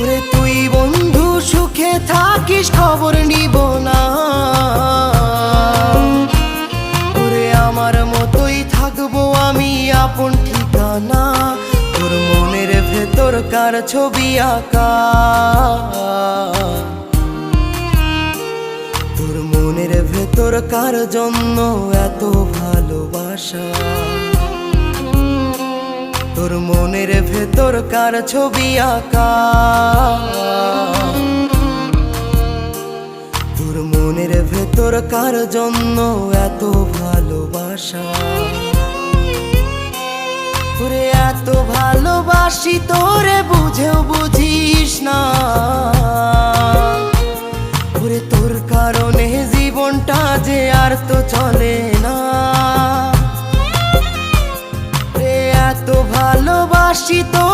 ওরে তুই বন্ধু সুখে থাকিস খবর নিব না, ওরে আমার মতোই থাকবো আমি আপন ঠিকানা। তোর মনের ভেতর কার ছবি আঁকা, তোর মনের ভেতর কার জন্য এত ভালোবাসা, তোর মনের ভেতর কার ছবি আঁকা, তোর মনের ভেতর কার জন্য এত ভালোবাসা। তোরে এত ভালোবাসি তোরে বুঝেও বুঝিস না, ওরে তোর কারণে জীবনটা যে আর তো চলে না। এত ভালোবাসি তো